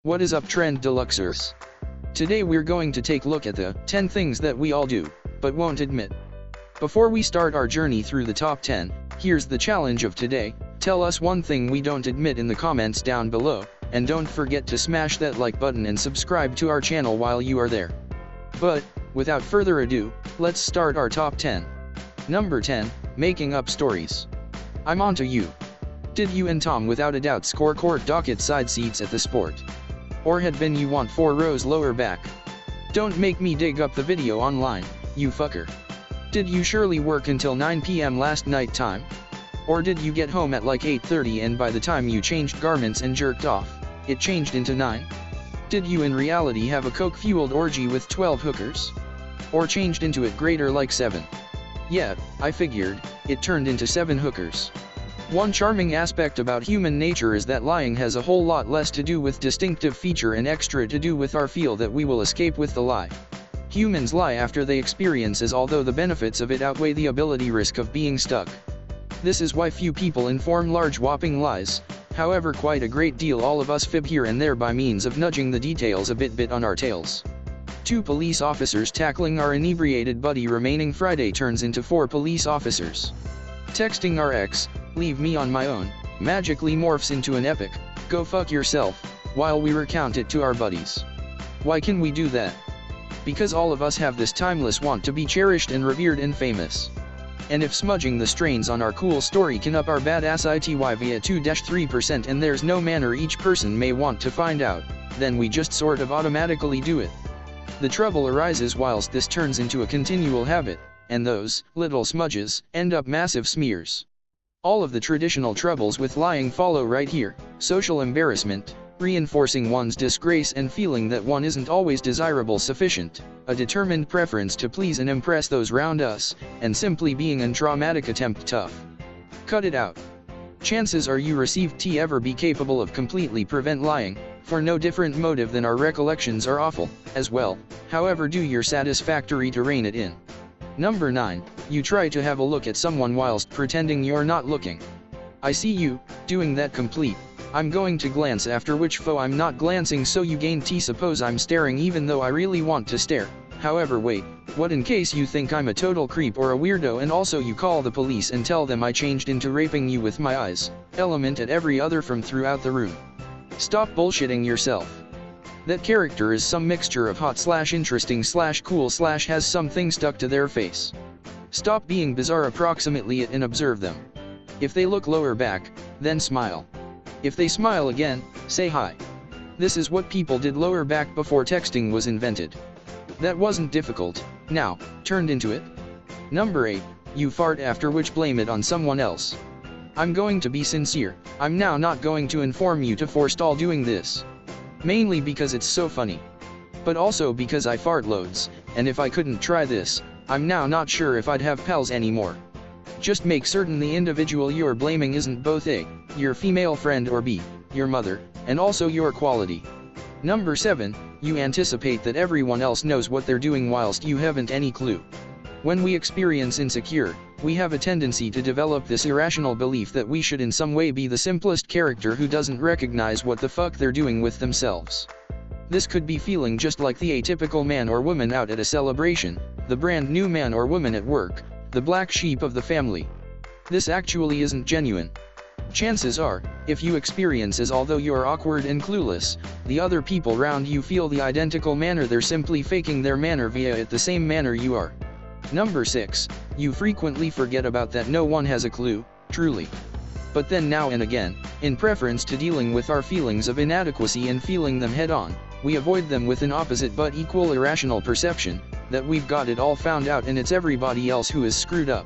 What is up, trend Deluxers? Today we're going to take a look at the 10 things that we all do, but won't admit. Before we start our journey through the top 10, here's the challenge of today. Tell us one thing we don't admit in the comments down below, and don't forget to smash that like button and subscribe to our channel while you are there. But, without further ado, let's start our top 10. Number 10, making up stories. I'm onto you. Did you and Tom without a doubt score court docket side seats at the sport? Or had been you want 4 rows lower back? Don't make me dig up the video online, you fucker. Did you surely work until 9 p.m. last night time? Or did you get home at like 8:30 and by the time you changed garments and jerked off, it changed into 9? Did you in reality have a coke-fueled orgy with 12 hookers? Or changed into it greater like 7? Yeah, I figured, it turned into 7 hookers. One charming aspect about human nature is that lying has a whole lot less to do with distinctive feature and extra to do with our feel that we will escape with the lie. Humans lie after they experience as although the benefits of it outweigh the ability risk of being stuck. This is why few people inform large whopping lies, however quite a great deal all of us fib here and there by means of nudging the details a bit on our tails. 2 police officers tackling our inebriated buddy remaining Friday turns into 4 police officers. Texting our ex, leave me on my own, magically morphs into an epic, go fuck yourself, while we recount it to our buddies. Why can we do that? Because all of us have this timeless want to be cherished and revered and famous. And if smudging the strains on our cool story can up our badass ITY via 2-3% and there's no manner each person may want to find out, then we just sort of automatically do it. The trouble arises whilst this turns into a continual habit, and those little smudges end up massive smears. All of the traditional troubles with lying follow right here: social embarrassment, reinforcing one's disgrace and feeling that one isn't always desirable sufficient, a determined preference to please and impress those round us, and simply being an traumatic attempt tough. Cut it out. Chances are you received to ever be capable of completely prevent lying, for no different motive than our recollections are awful, as well, however do your satisfactory to rein it in. Number 9, you try to have a look at someone whilst pretending you're not looking. I see you, doing that complete, I'm going to glance after which foe I'm not glancing so you gain T suppose I'm staring even though I really want to stare, however wait, what in case you think I'm a total creep or a weirdo and also you call the police and tell them I changed into raping you with my eyes, element at every other from throughout the room. Stop bullshitting yourself. That character is some mixture of hot/interesting/cool/has something stuck to their face. Stop being bizarre approximately it and observe them. If they look lower back, then smile. If they smile again, say hi. This is what people did lower back before texting was invented. That wasn't difficult, now, turned into it. Number 8, you fart after which blame it on someone else. I'm going to be sincere, I'm now not going to inform you to forestall doing this. Mainly because it's so funny. But also because I fart loads, and if I couldn't try this, I'm now not sure if I'd have pals anymore. Just make certain the individual you're blaming isn't both A, your female friend or B, your mother, and also your quality. Number 7, you anticipate that everyone else knows what they're doing whilst you haven't any clue. When we experience insecure, we have a tendency to develop this irrational belief that we should in some way be the simplest character who doesn't recognize what the fuck they're doing with themselves. This could be feeling just like the atypical man or woman out at a celebration, the brand new man or woman at work, the black sheep of the family. This actually isn't genuine. Chances are, if you experience as although you're awkward and clueless, the other people round you feel the identical manner, they're simply faking their manner via it the same manner you are. Number 6, you frequently forget about that no one has a clue, truly. But then now and again, in preference to dealing with our feelings of inadequacy and feeling them head on, we avoid them with an opposite but equal irrational perception, that we've got it all found out and it's everybody else who is screwed up.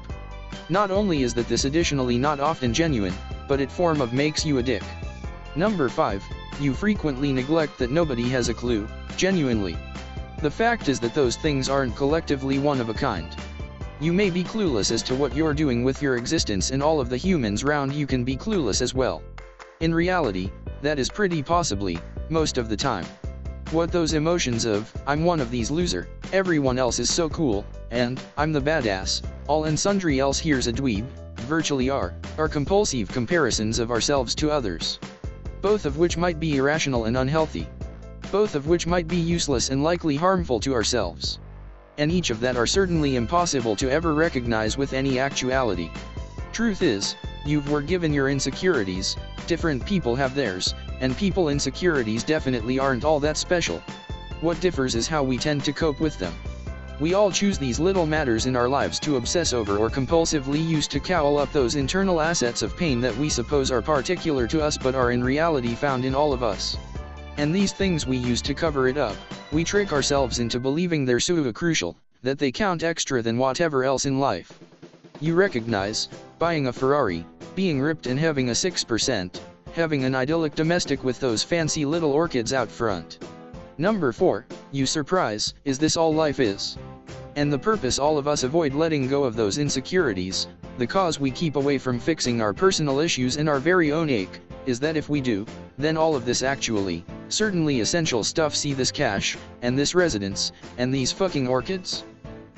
Not only is that this additionally not often genuine, but it form of makes you a dick. Number 5, you frequently neglect that nobody has a clue, genuinely. The fact is that those things aren't collectively one of a kind. You may be clueless as to what you're doing with your existence and all of the humans round you can be clueless as well. In reality, that is pretty possibly, most of the time. What those emotions of, I'm one of these loser, everyone else is so cool, and, I'm the badass, all and sundry else here's a dweeb, virtually are compulsive comparisons of ourselves to others. Both of which might be irrational and unhealthy, both of which might be useless and likely harmful to ourselves. And each of that are certainly impossible to ever recognize with any actuality. Truth is, you were given your insecurities, different people have theirs, and people insecurities definitely aren't all that special. What differs is how we tend to cope with them. We all choose these little matters in our lives to obsess over or compulsively use to cowl up those internal assets of pain that we suppose are particular to us but are in reality found in all of us. And these things we use to cover it up, we trick ourselves into believing they're so crucial, that they count extra than whatever else in life. You recognize, buying a Ferrari, being ripped and having a 6%, having an idyllic domestic with those fancy little orchids out front. Number 4, you surprise, is this all life is? And the purpose all of us avoid letting go of those insecurities, the cause we keep away from fixing our personal issues and our very own ache, is that if we do, then all of this actually, certainly essential stuff, see this cash, and this residence, and these fucking orchids?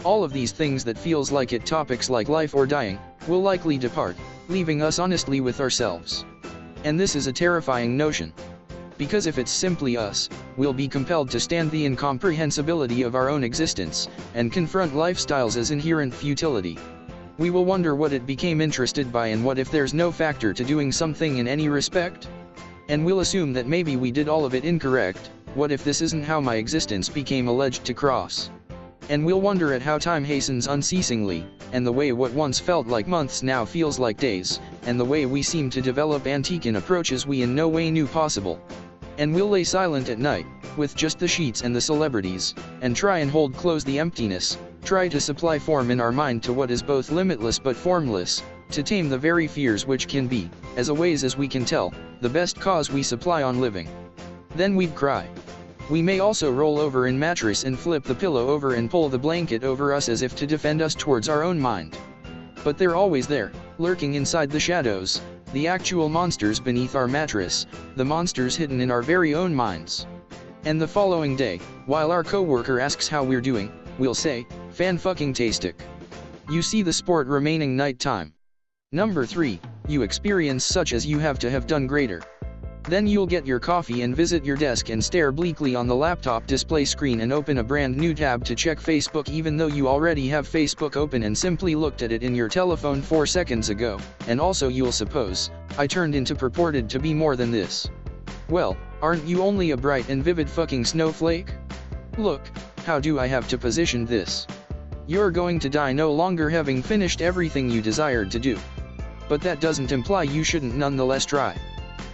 All of these things that feels like it topics like life or dying, will likely depart, leaving us honestly with ourselves. And this is a terrifying notion. Because if it's simply us, we'll be compelled to stand the incomprehensibility of our own existence, and confront lifestyles as inherent futility. We will wonder what it became interested by and what if there's no factor to doing something in any respect? And we'll assume that maybe we did all of it incorrect, what if this isn't how my existence became alleged to cross? And we'll wonder at how time hastens unceasingly, and the way what once felt like months now feels like days, and the way we seem to develop antique in approaches we in no way knew possible. And we'll lay silent at night, with just the sheets and the celebrities, and try and hold close the emptiness, try to supply form in our mind to what is both limitless but formless, to tame the very fears which can be, as a ways as we can tell, the best cause we supply on living. Then we'd cry. We may also roll over in mattress and flip the pillow over and pull the blanket over us as if to defend us towards our own mind. But they're always there, lurking inside the shadows, the actual monsters beneath our mattress, the monsters hidden in our very own minds. And the following day, while our coworker asks how we're doing, we'll say, fan-fucking-tastic. You see the sport remaining nighttime. Number 3, you experience such as you have to have done greater. Then you'll get your coffee and visit your desk and stare bleakly on the laptop display screen and open a brand new tab to check Facebook even though you already have Facebook open and simply looked at it in your telephone 4 seconds ago, and also you'll suppose, I turned into purported to be more than this. Well, aren't you only a bright and vivid fucking snowflake? Look, how do I have to position this? You're going to die no longer having finished everything you desired to do. But that doesn't imply you shouldn't nonetheless try.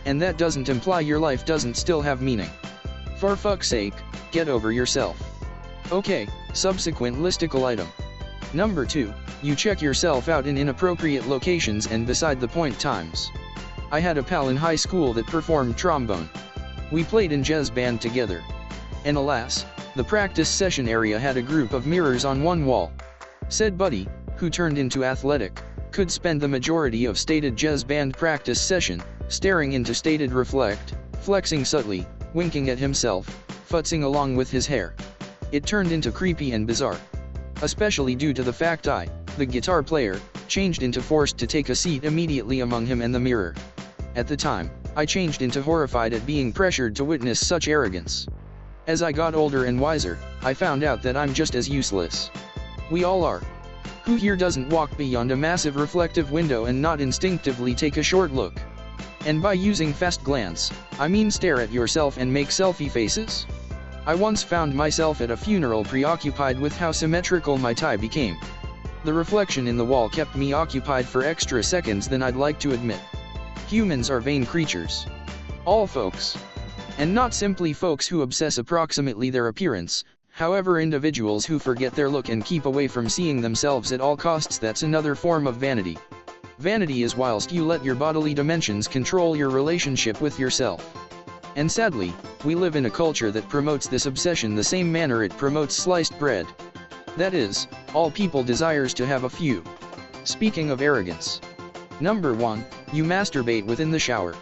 And that doesn't imply your life doesn't still have meaning. For fuck's sake, get over yourself. Okay, subsequent listicle item. Number 2, you check yourself out in inappropriate locations and beside the point times. I had a pal in high school that performed trombone. We played in jazz band together. And alas, the practice session area had a group of mirrors on one wall. Said buddy, who turned into athletic, could spend the majority of stated jazz band practice session, staring into stated reflect, flexing subtly, winking at himself, futzing along with his hair. It turned into creepy and bizarre. Especially due to the fact I, the guitar player, changed into forced to take a seat immediately among him and the mirror. At the time, I changed into horrified at being pressured to witness such arrogance. As I got older and wiser, I found out that I'm just as useless. We all are. Who here doesn't walk beyond a massive reflective window and not instinctively take a short look? And by using fast glance, I mean stare at yourself and make selfie faces? I once found myself at a funeral preoccupied with how symmetrical my tie became. The reflection in the wall kept me occupied for extra seconds than I'd like to admit. Humans are vain creatures. All folks. And not simply folks who obsess approximately their appearance, however individuals who forget their look and keep away from seeing themselves at all costs. That's another form of vanity. Vanity is whilst you let your bodily dimensions control your relationship with yourself. And sadly, we live in a culture that promotes this obsession the same manner it promotes sliced bread. That is, all people desires to have a few. Speaking of arrogance. Number 1, you masturbate within the shower.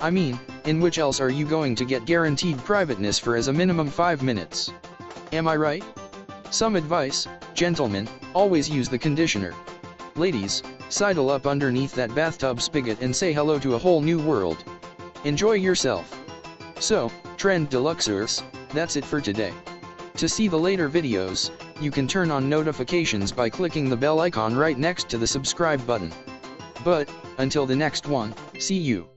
I mean, in which else are you going to get guaranteed privateness for as a minimum 5 minutes? Am I right? Some advice, gentlemen, always use the conditioner. Ladies, sidle up underneath that bathtub spigot and say hello to a whole new world. Enjoy yourself. So, Trend Deluxers, that's it for today. To see the later videos, you can turn on notifications by clicking the bell icon right next to the subscribe button. But, until the next one, see you.